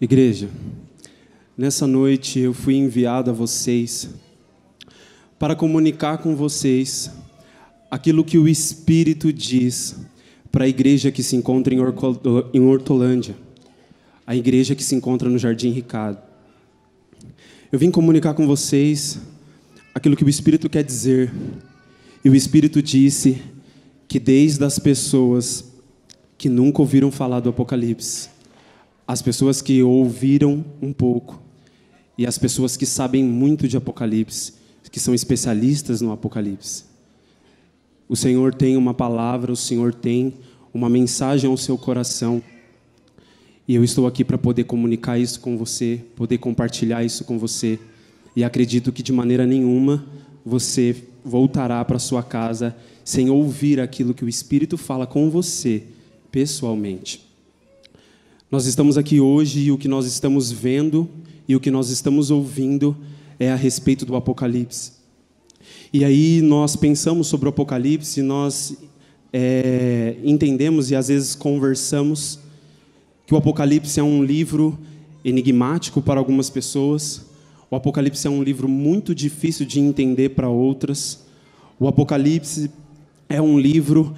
Igreja, nessa noite eu fui enviado a vocês para comunicar com vocês aquilo que o Espírito diz para a igreja que se encontra em Hortolândia, a igreja que se encontra no Jardim Ricardo. Eu vim comunicar com vocês aquilo que o Espírito quer dizer, e o Espírito disse que desde as pessoas que nunca ouviram falar do Apocalipse, as pessoas que ouviram um pouco e as pessoas que sabem muito de Apocalipse, que são especialistas no Apocalipse, o Senhor tem uma palavra, o Senhor tem uma mensagem ao seu coração, e eu estou aqui para poder comunicar isso com você, poder compartilhar isso com você, e acredito que de maneira nenhuma você voltará para sua casa sem ouvir aquilo que o Espírito fala com você pessoalmente. Nós estamos aqui hoje e o que nós estamos vendo e o que nós estamos ouvindo é a respeito do Apocalipse. E aí nós pensamos sobre o Apocalipse, nós entendemos e às vezes conversamos que o Apocalipse é um livro enigmático para algumas pessoas, o Apocalipse é um livro muito difícil de entender para outras, o Apocalipse é um livro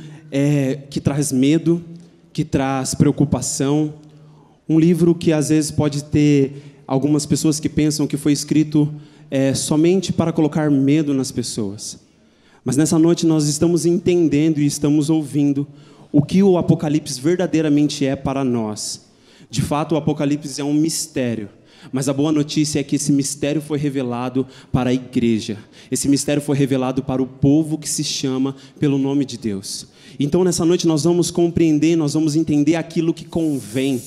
que traz medo, que traz preocupação, um livro que às vezes pode ter algumas pessoas que pensam que foi escrito somente para colocar medo nas pessoas. Mas nessa noite nós estamos entendendo e estamos ouvindo o que o Apocalipse verdadeiramente é para nós. De fato, o Apocalipse é um mistério. Mas a boa notícia é que esse mistério foi revelado para a igreja. Esse mistério foi revelado para o povo que se chama pelo nome de Deus. Então nessa noite nós vamos compreender, nós vamos entender aquilo que convém.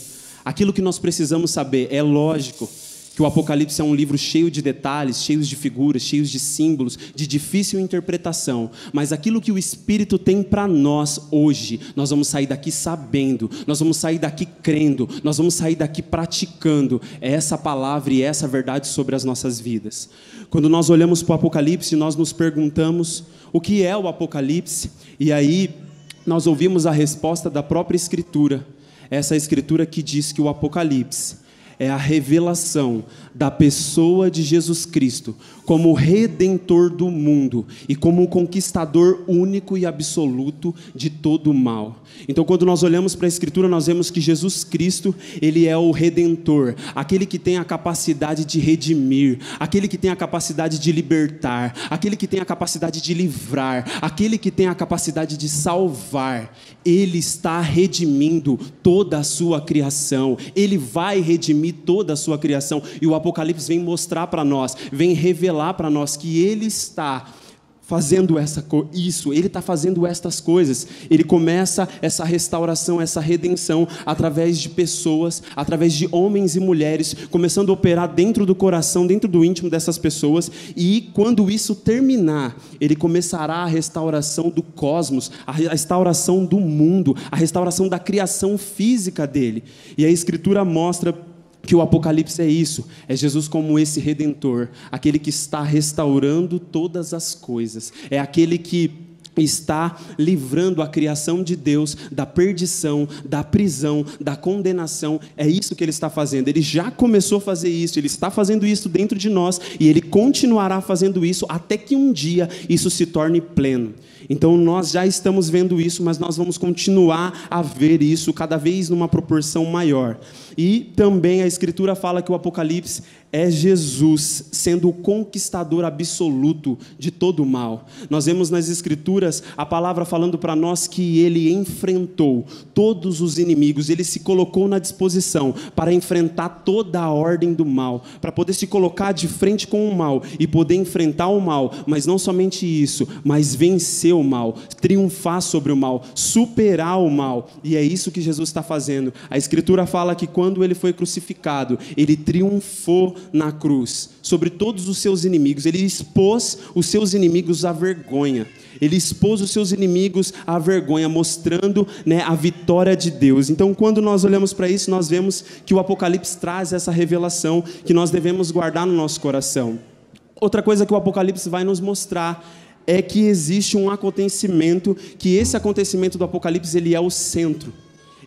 Aquilo que nós precisamos saber. É lógico que o Apocalipse é um livro cheio de detalhes, cheio de figuras, cheio de símbolos, de difícil interpretação. Mas aquilo que o Espírito tem para nós hoje, nós vamos sair daqui sabendo, nós vamos sair daqui crendo, nós vamos sair daqui praticando essa palavra e essa verdade sobre as nossas vidas. Quando nós olhamos para o Apocalipse, nós nos perguntamos o que é o Apocalipse, e aí nós ouvimos a resposta da própria Escritura. Essa escritura que diz que o Apocalipse é a revelação da pessoa de Jesus Cristo como Redentor do mundo e como o conquistador único e absoluto de todo o mal. Então, quando nós olhamos para a Escritura, nós vemos que Jesus Cristo, Ele é o Redentor, aquele que tem a capacidade de redimir, aquele que tem a capacidade de libertar, aquele que tem a capacidade de livrar, aquele que tem a capacidade de salvar. Ele está redimindo toda a sua criação, Ele vai redimir toda a sua criação, e o Apocalipse vem mostrar para nós, vem revelar para nós que Ele está fazendo isso, Ele está fazendo estas coisas. Ele começa essa restauração, essa redenção através de pessoas, através de homens e mulheres, começando a operar dentro do coração, dentro do íntimo dessas pessoas, e quando isso terminar, Ele começará a restauração do cosmos, a restauração do mundo, a restauração da criação física dele. E a Escritura mostra que o Apocalipse é isso, é Jesus como esse Redentor, aquele que está restaurando todas as coisas, é aquele que está livrando a criação de Deus da perdição, da prisão, da condenação. É isso que Ele está fazendo. Ele já começou a fazer isso, Ele está fazendo isso dentro de nós, e Ele continuará fazendo isso até que um dia isso se torne pleno. Então nós já estamos vendo isso, mas nós vamos continuar a ver isso cada vez numa proporção maior. E também a Escritura fala que o Apocalipse é Jesus sendo o conquistador absoluto de todo o mal. Nós vemos nas Escrituras a palavra falando para nós que Ele enfrentou todos os inimigos, Ele se colocou na disposição para enfrentar toda a ordem do mal, para poder se colocar de frente com o mal e poder enfrentar o mal, mas não somente isso, mas vencer o mal, triunfar sobre o mal, superar o mal. E é isso que Jesus está fazendo. A Escritura fala que quando Ele foi crucificado, Ele triunfou na cruz sobre todos os seus inimigos. Ele expôs os seus inimigos à vergonha. Ele expôs os seus inimigos à vergonha, mostrando, a vitória de Deus. Então, quando nós olhamos para isso, nós vemos que o Apocalipse traz essa revelação que nós devemos guardar no nosso coração. Outra coisa que o Apocalipse vai nos mostrar é que existe um acontecimento, que esse acontecimento do Apocalipse, ele é o centro.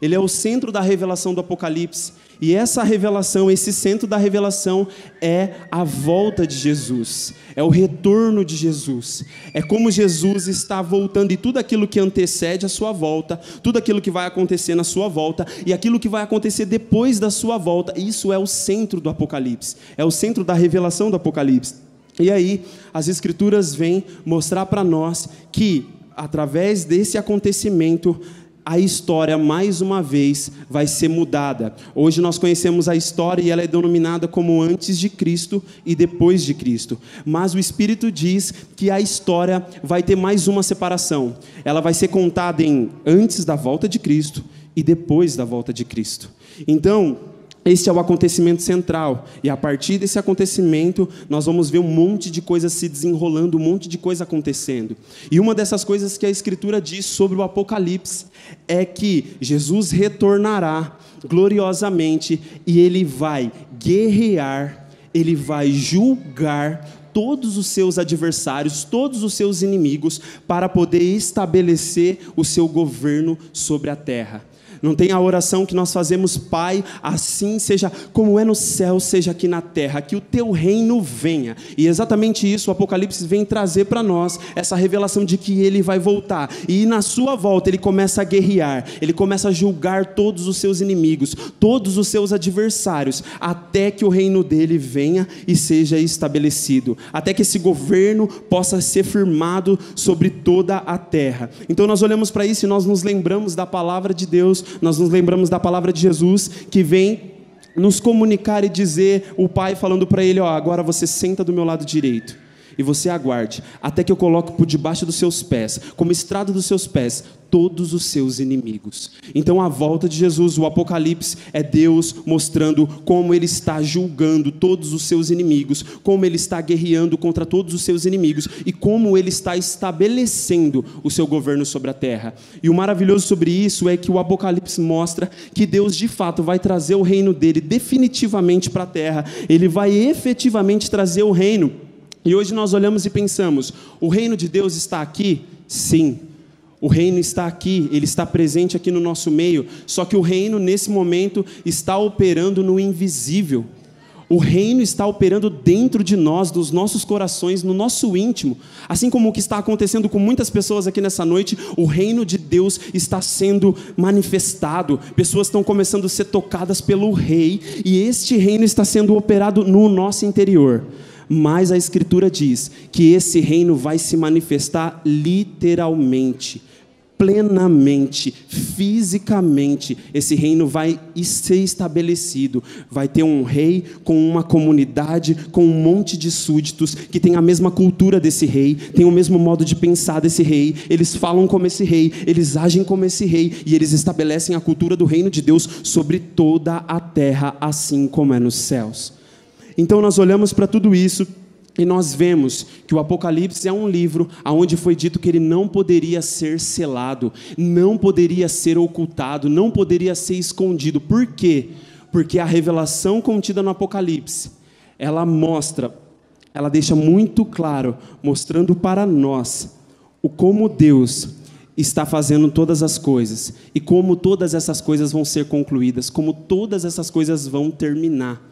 Ele é o centro da revelação do Apocalipse. E essa revelação, esse centro da revelação é a volta de Jesus. É o retorno de Jesus. É como Jesus está voltando e tudo aquilo que antecede a sua volta, tudo aquilo que vai acontecer na sua volta e aquilo que vai acontecer depois da sua volta. Isso é o centro do Apocalipse. É o centro da revelação do Apocalipse. E aí, as Escrituras vêm mostrar para nós que, através desse acontecimento, a história, mais uma vez, vai ser mudada. Hoje nós conhecemos a história e ela é denominada como antes de Cristo e depois de Cristo. Mas o Espírito diz que a história vai ter mais uma separação. Ela vai ser contada em antes da volta de Cristo e depois da volta de Cristo. Então, este é o acontecimento central, e a partir desse acontecimento, nós vamos ver um monte de coisas se desenrolando, um monte de coisa acontecendo. E uma dessas coisas que a Escritura diz sobre o Apocalipse é que Jesus retornará gloriosamente e ele vai guerrear, ele vai julgar todos os seus adversários, todos os seus inimigos, para poder estabelecer o seu governo sobre a terra. Não tem a oração que nós fazemos: Pai, assim seja como é no céu, seja aqui na terra, que o teu reino venha. E exatamente isso o Apocalipse vem trazer para nós, essa revelação de que ele vai voltar. E na sua volta ele começa a guerrear, ele começa a julgar todos os seus inimigos, todos os seus adversários, até que o reino dele venha e seja estabelecido, até que esse governo possa ser firmado sobre toda a terra. Então nós olhamos para isso e nós nos lembramos da palavra de Deus, nós nos lembramos da palavra de Jesus, que vem nos comunicar e dizer, o Pai falando para ele: agora você senta do meu lado direito, e você aguarde, até que eu coloque por debaixo dos seus pés, como estrado dos seus pés, todos os seus inimigos. Então a volta de Jesus, o Apocalipse, é Deus mostrando como ele está julgando todos os seus inimigos, como ele está guerreando contra todos os seus inimigos, e como ele está estabelecendo o seu governo sobre a terra. E o maravilhoso sobre isso é que o Apocalipse mostra que Deus de fato vai trazer o reino dele definitivamente para a terra. Ele vai efetivamente trazer o reino. E hoje nós olhamos e pensamos: o reino de Deus está aqui? Sim, o reino está aqui, ele está presente aqui no nosso meio, só que o reino nesse momento está operando no invisível. O reino está operando dentro de nós, dos nossos corações, no nosso íntimo. Assim como o que está acontecendo com muitas pessoas aqui nessa noite, o reino de Deus está sendo manifestado. Pessoas estão começando a ser tocadas pelo Rei, e este reino está sendo operado no nosso interior. Mas a Escritura diz que esse reino vai se manifestar literalmente, plenamente, fisicamente. Esse reino vai ser estabelecido. Vai ter um rei com uma comunidade, com um monte de súditos que tem a mesma cultura desse rei, tem o mesmo modo de pensar desse rei. Eles falam como esse rei, eles agem como esse rei, e eles estabelecem a cultura do reino de Deus sobre toda a terra, assim como é nos céus. Então nós olhamos para tudo isso e nós vemos que o Apocalipse é um livro onde foi dito que ele não poderia ser selado, não poderia ser ocultado, não poderia ser escondido. Por quê? Porque a revelação contida no Apocalipse, ela deixa muito claro, mostrando para nós como Deus está fazendo todas as coisas e como todas essas coisas vão ser concluídas, como todas essas coisas vão terminar.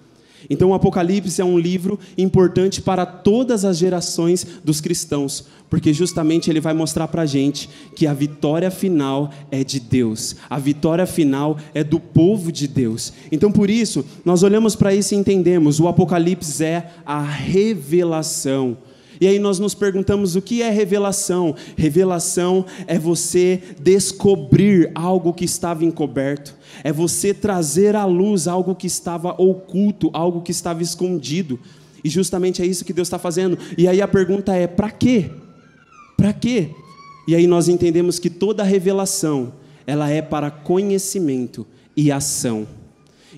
Então o Apocalipse é um livro importante para todas as gerações dos cristãos, porque justamente ele vai mostrar para a gente que a vitória final é de Deus, a vitória final é do povo de Deus. Então por isso, nós olhamos para isso e entendemos, o Apocalipse é a revelação. E aí nós nos perguntamos: o que é revelação? Revelação é você descobrir algo que estava encoberto, é você trazer à luz algo que estava oculto, algo que estava escondido. E justamente é isso que Deus está fazendo. E aí a pergunta é: para quê? Para quê? E aí nós entendemos que toda revelação, ela é para conhecimento e ação.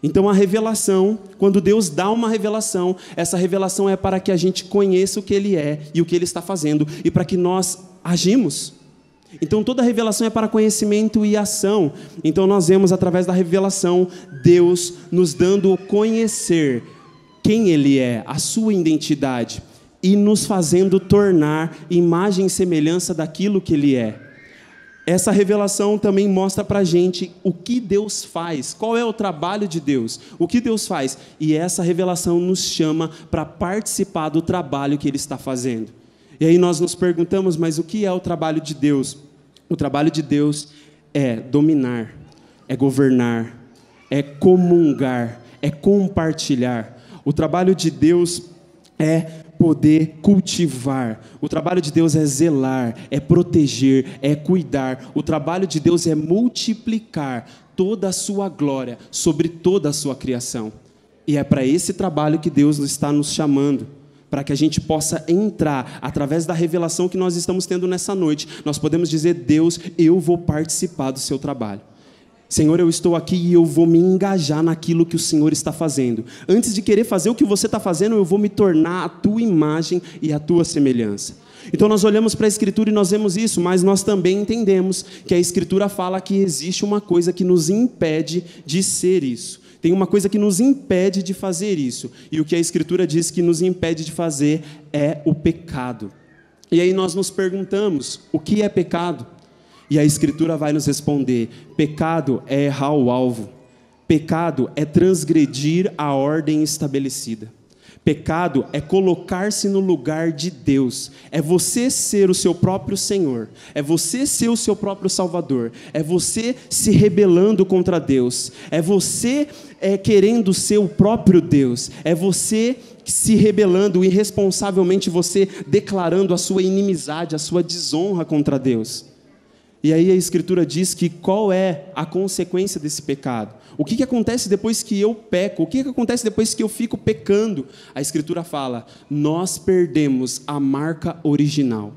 Então a revelação, quando Deus dá uma revelação, essa revelação é para que a gente conheça o que Ele é e o que Ele está fazendo, e para que nós agimos. Então toda revelação é para conhecimento e ação. Então nós vemos através da revelação, Deus nos dando conhecer quem Ele é, a sua identidade, e nos fazendo tornar imagem e semelhança daquilo que Ele é. essa revelação também mostra para a gente o que Deus faz, qual é o trabalho de Deus, o que Deus faz. E essa revelação nos chama para participar do trabalho que Ele está fazendo. E aí nós nos perguntamos, mas o que é o trabalho de Deus? O trabalho de Deus é dominar, é governar, é comungar, é compartilhar. O trabalho de Deus é poder cultivar. O trabalho de Deus é zelar, é proteger, é cuidar. O trabalho de Deus é multiplicar toda a sua glória sobre toda a sua criação. E é para esse trabalho que Deus está nos chamando, para que a gente possa entrar, através da revelação que nós estamos tendo nessa noite. Nós podemos dizer: Deus, eu vou participar do seu trabalho. Senhor, eu estou aqui e eu vou me engajar naquilo que o Senhor está fazendo. Antes de querer fazer o que você está fazendo, eu vou me tornar a tua imagem e a tua semelhança. Então nós olhamos para a Escritura e nós vemos isso, mas nós também entendemos que a Escritura fala que existe uma coisa que nos impede de ser isso. Tem uma coisa que nos impede de fazer isso. E o que a Escritura diz que nos impede de fazer é o pecado. E aí nós nos perguntamos: o que é pecado? E a Escritura vai nos responder: pecado é errar o alvo. Pecado é transgredir a ordem estabelecida. Pecado é colocar-se no lugar de Deus. É você ser o seu próprio Senhor. É você ser o seu próprio Salvador. É você se rebelando contra Deus. É você querendo ser o próprio Deus. É você se rebelando, irresponsavelmente você declarando a sua inimizade, a sua desonra contra Deus. E aí a Escritura diz que qual é a consequência desse pecado? O que acontece depois que eu peco? O que acontece depois que eu fico pecando? A Escritura fala: nós perdemos a marca original.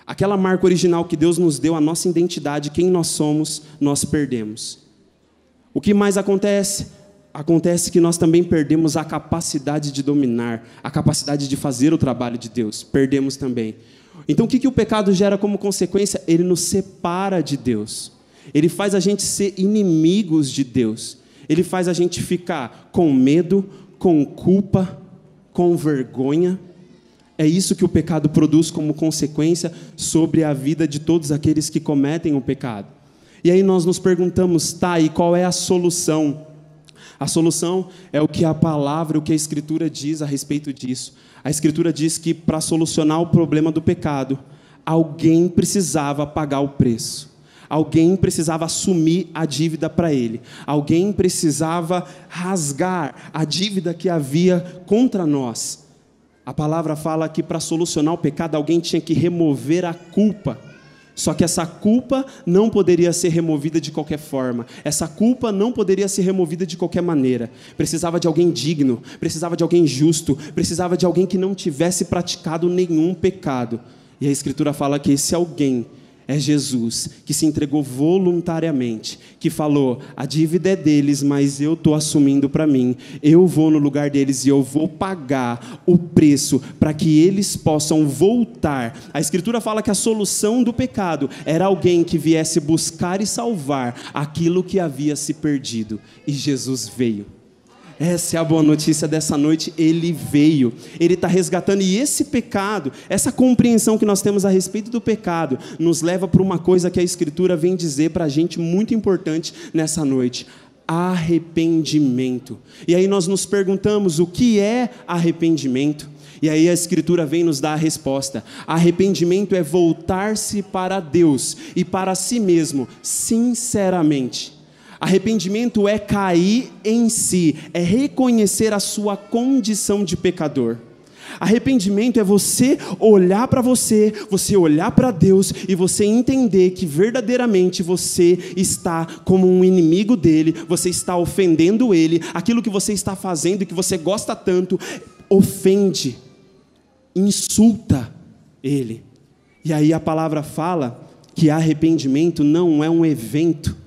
Aquela marca original que Deus nos deu, a nossa identidade, quem nós somos, nós perdemos. O que mais acontece? Acontece que nós também perdemos a capacidade de dominar, a capacidade de fazer o trabalho de Deus. Perdemos também. Então o que o pecado gera como consequência? Ele nos separa de Deus. Ele faz a gente ser inimigos de Deus. Ele faz a gente ficar com medo, com culpa, com vergonha. É isso que o pecado produz como consequência sobre a vida de todos aqueles que cometem o pecado. E aí nós nos perguntamos: tá, e qual é a solução? A solução é o que a palavra, o que a Escritura diz a respeito disso. A Escritura diz que para solucionar o problema do pecado, alguém precisava pagar o preço. Alguém precisava assumir a dívida para ele. Alguém precisava rasgar a dívida que havia contra nós. A palavra fala que para solucionar o pecado, alguém tinha que remover a culpa. Só que essa culpa não poderia ser removida de qualquer forma. Essa culpa não poderia ser removida de qualquer maneira. Precisava de alguém digno, precisava de alguém justo, precisava de alguém que não tivesse praticado nenhum pecado. E a Escritura fala que esse alguém é Jesus, que se entregou voluntariamente, que falou: a dívida é deles, mas eu estou assumindo para mim. Eu vou no lugar deles e eu vou pagar o preço para que eles possam voltar. A Escritura fala que a solução do pecado era alguém que viesse buscar e salvar aquilo que havia se perdido. E Jesus veio. Essa é a boa notícia dessa noite. Ele veio, Ele está resgatando. E esse pecado, essa compreensão que nós temos a respeito do pecado, nos leva para uma coisa que a Escritura vem dizer para a gente muito importante nessa noite: arrependimento. E aí nós nos perguntamos: o que é arrependimento? E aí a Escritura vem nos dar a resposta: arrependimento é voltar-se para Deus e para si mesmo, sinceramente. Arrependimento é cair em si, é reconhecer a sua condição de pecador. Arrependimento é você olhar para você olhar para Deus e você entender que verdadeiramente você está como um inimigo dele, você está ofendendo ele, aquilo que você está fazendo e que você gosta tanto, ofende, insulta ele. E aí a palavra fala que arrependimento não é um evento.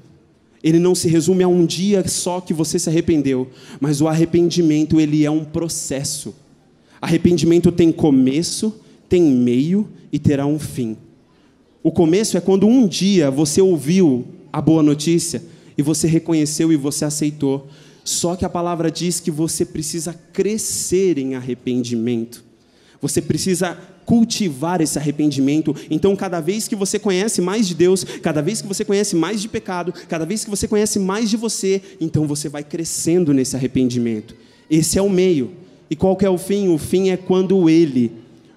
Ele não se resume a um dia só que você se arrependeu, mas o arrependimento, ele é um processo. Arrependimento tem começo, tem meio e terá um fim. O começo é quando um dia você ouviu a boa notícia e você reconheceu e você aceitou. Só que a palavra diz que você precisa crescer em arrependimento. Você precisa cultivar esse arrependimento. Então, cada vez que você conhece mais de Deus, cada vez que você conhece mais de pecado, cada vez que você conhece mais de você, então você vai crescendo nesse arrependimento. Esse é o meio. E qual que é o fim? O fim é quando Ele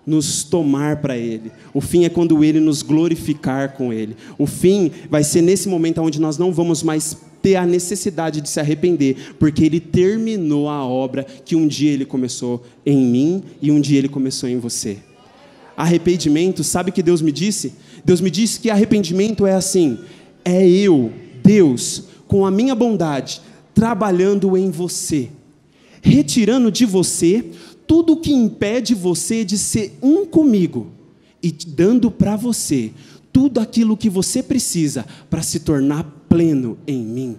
nos tomar para Ele. O fim é quando Ele nos glorificar com Ele. O fim vai ser nesse momento onde nós não vamos mais ter a necessidade de se arrepender, porque Ele terminou a obra que um dia Ele começou em mim e um dia Ele começou em você. Arrependimento, sabe o que Deus me disse? Deus me disse que arrependimento é assim, é eu, Deus, com a minha bondade, trabalhando em você, retirando de você tudo que impede você de ser um comigo e dando para você tudo aquilo que você precisa para se tornar pleno em mim.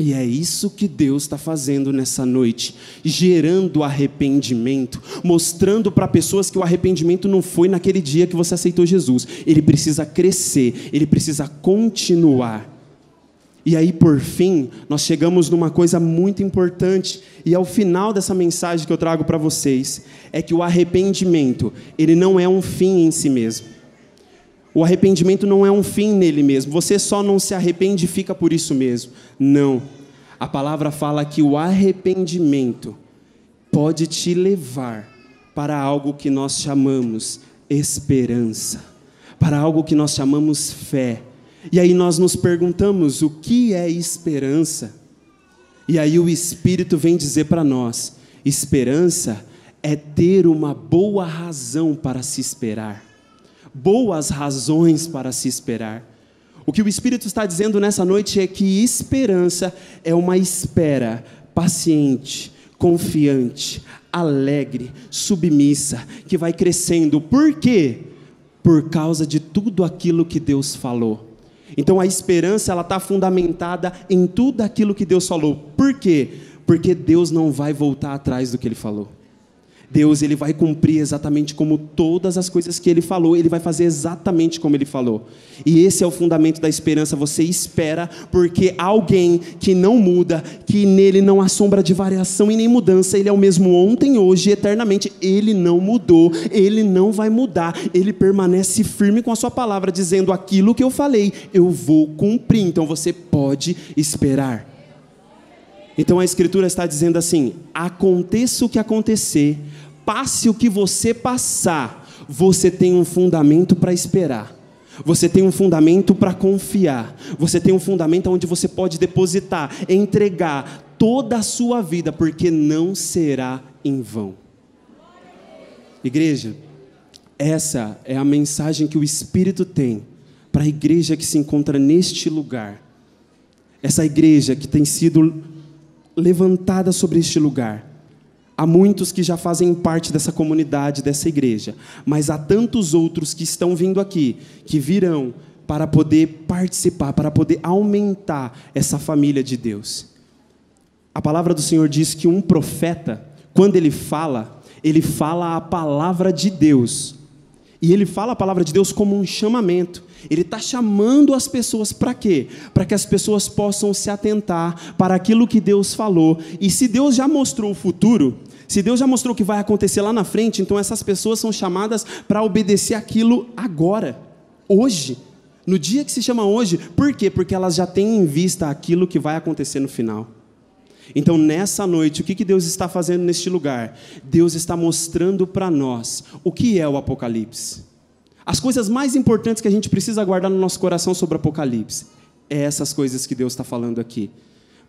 E é isso que Deus está fazendo nessa noite, gerando arrependimento, mostrando para pessoas que o arrependimento não foi naquele dia que você aceitou Jesus, ele precisa crescer, ele precisa continuar. E aí, por fim, nós chegamos numa coisa muito importante, e é o final dessa mensagem que eu trago para vocês, é que o arrependimento, ele não é um fim em si mesmo. O arrependimento não é um fim nele mesmo, você só não se arrepende e fica por isso mesmo. Não, a palavra fala que o arrependimento pode te levar para algo que nós chamamos esperança, para algo que nós chamamos fé. E aí nós nos perguntamos, o que é esperança? E aí o Espírito vem dizer para nós, esperança é ter uma boa razão para se esperar. Boas razões para se esperar. O que o Espírito está dizendo nessa noite é que esperança é uma espera paciente, confiante, alegre, submissa, que vai crescendo. Por quê? Por causa de tudo aquilo que Deus falou. Então a esperança, ela está fundamentada em tudo aquilo que Deus falou. Por quê? Porque Deus não vai voltar atrás do que Ele falou. Deus, Ele vai cumprir exatamente como todas as coisas que Ele falou, Ele vai fazer exatamente como Ele falou. E esse é o fundamento da esperança, você espera, porque alguém que não muda, que nele não há sombra de variação e nem mudança, Ele é o mesmo ontem, hoje e eternamente, Ele não mudou, Ele não vai mudar, Ele permanece firme com a sua palavra, dizendo aquilo que eu falei, eu vou cumprir, então você pode esperar. Então a Escritura está dizendo assim, aconteça o que acontecer, passe o que você passar, você tem um fundamento para esperar, você tem um fundamento para confiar, você tem um fundamento onde você pode depositar, entregar toda a sua vida, porque não será em vão. Igreja, essa é a mensagem que o Espírito tem para a igreja que se encontra neste lugar, essa igreja que tem sido levantada sobre este lugar. Há muitos que já fazem parte dessa comunidade, dessa igreja, mas há tantos outros que estão vindo aqui, que virão para poder participar, para poder aumentar essa família de Deus. A palavra do Senhor diz que um profeta, quando ele fala a palavra de Deus, e ele fala a palavra de Deus como um chamamento. Ele está chamando as pessoas para quê? Para que as pessoas possam se atentar para aquilo que Deus falou. E se Deus já mostrou o futuro, se Deus já mostrou o que vai acontecer lá na frente, então essas pessoas são chamadas para obedecer aquilo agora, hoje, no dia que se chama hoje. Por quê? Porque elas já têm em vista aquilo que vai acontecer no final. Então nessa noite, o que Deus está fazendo neste lugar? Deus está mostrando para nós o que é o Apocalipse. As coisas mais importantes que a gente precisa guardar no nosso coração sobre o Apocalipse, é essas coisas que Deus está falando aqui.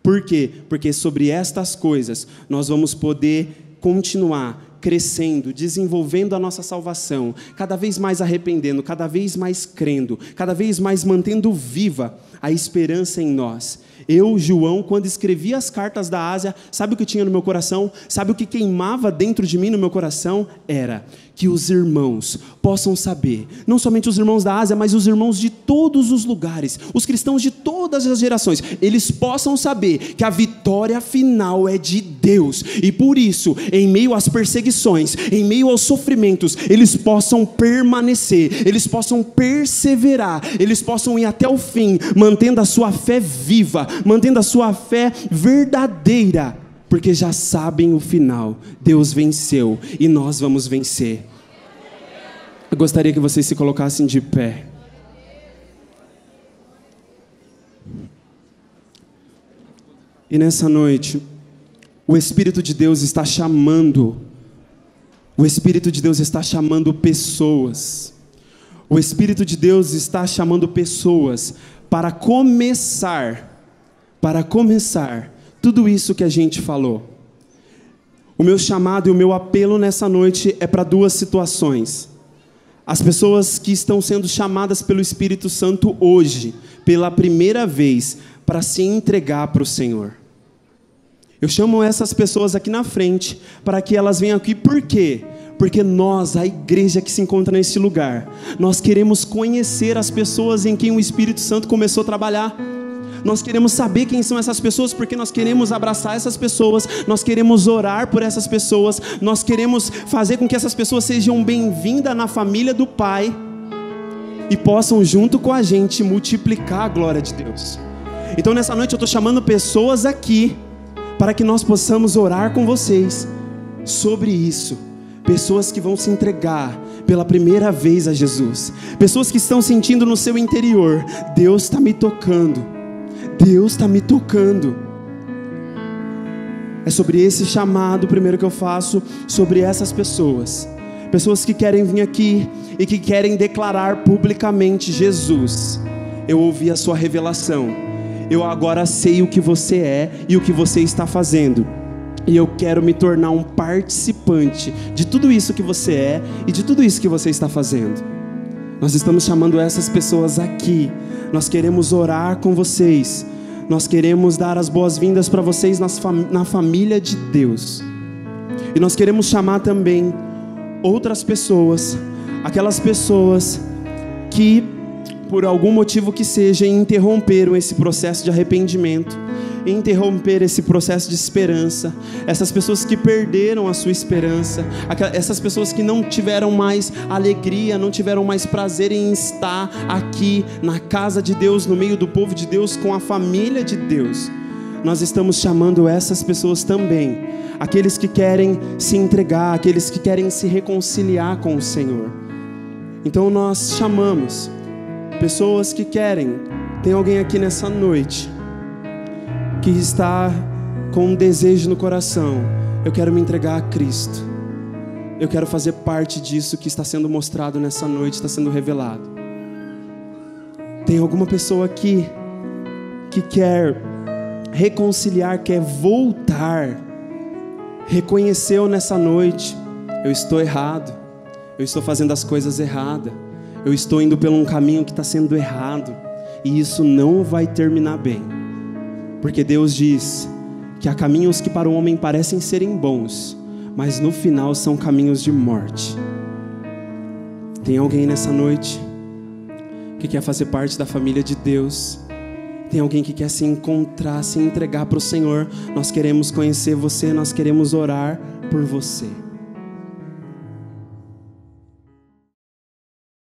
Por quê? Porque sobre estas coisas, nós vamos poder continuar crescendo, desenvolvendo a nossa salvação, cada vez mais arrependendo, cada vez mais crendo, cada vez mais mantendo viva a esperança em nós. Eu, João, quando escrevi as cartas da Ásia, sabe o que tinha no meu coração? Sabe o que queimava dentro de mim no meu coração? Era que os irmãos possam saber, não somente os irmãos da Ásia, mas os irmãos de todos os lugares, os cristãos de todas as gerações, eles possam saber que a vitória final é de Deus, e por isso, em meio às perseguições, em meio aos sofrimentos, eles possam permanecer, eles possam perseverar, eles possam ir até o fim, mantendo a sua fé viva, mantendo a sua fé verdadeira, porque já sabem o final. Deus venceu e nós vamos vencer. Eu gostaria que vocês se colocassem de pé. E nessa noite, o Espírito de Deus está chamando. O Espírito de Deus está chamando pessoas. O Espírito de Deus está chamando pessoas para começar tudo isso que a gente falou. O meu chamado e o meu apelo nessa noite é para duas situações. As pessoas que estão sendo chamadas pelo Espírito Santo hoje, pela primeira vez, para se entregar para o Senhor. Eu chamo essas pessoas aqui na frente, para que elas venham aqui. Por quê? Porque nós, a igreja que se encontra nesse lugar, nós queremos conhecer as pessoas em quem o Espírito Santo começou a trabalhar. Nós queremos saber quem são essas pessoas, porque nós queremos abraçar essas pessoas, nós queremos orar por essas pessoas, nós queremos fazer com que essas pessoas sejam bem-vindas na família do Pai e possam junto com a gente multiplicar a glória de Deus. Então nessa noite eu estou chamando pessoas aqui para que nós possamos orar com vocês sobre isso. Pessoas que vão se entregar pela primeira vez a Jesus, pessoas que estão sentindo no seu interior: Deus está me tocando. Deus está me tocando. É sobre esse chamado primeiro que eu faço, sobre essas pessoas. Pessoas que querem vir aqui e que querem declarar publicamente: Jesus, eu ouvi a sua revelação, eu agora sei o que você é e o que você está fazendo, e eu quero me tornar um participante de tudo isso que você é e de tudo isso que você está fazendo. Nós estamos chamando essas pessoas aqui. Nós queremos orar com vocês. Nós queremos dar as boas-vindas para vocês na família de Deus. E nós queremos chamar também outras pessoas, aquelas pessoas que, por algum motivo que seja, interromperam esse processo de arrependimento, interromper esse processo de esperança, essas pessoas que perderam a sua esperança, essas pessoas que não tiveram mais alegria, não tiveram mais prazer em estar aqui na casa de Deus, no meio do povo de Deus, com a família de Deus. Nós estamos chamando essas pessoas também, aqueles que querem se entregar, aqueles que querem se reconciliar com o Senhor. Então nós chamamos pessoas que querem. Tem alguém aqui nessa noite que está com um desejo no coração: eu quero me entregar a Cristo, eu quero fazer parte disso que está sendo mostrado nessa noite, está sendo revelado. Tem alguma pessoa aqui que quer reconciliar, quer voltar, reconheceu nessa noite: eu estou errado, eu estou fazendo as coisas erradas, eu estou indo por um caminho que está sendo errado, e isso não vai terminar bem. Porque Deus diz que há caminhos que para o homem parecem serem bons, mas no final são caminhos de morte. Tem alguém nessa noite que quer fazer parte da família de Deus? Tem alguém que quer se encontrar, se entregar para o Senhor? Nós queremos conhecer você, nós queremos orar por você.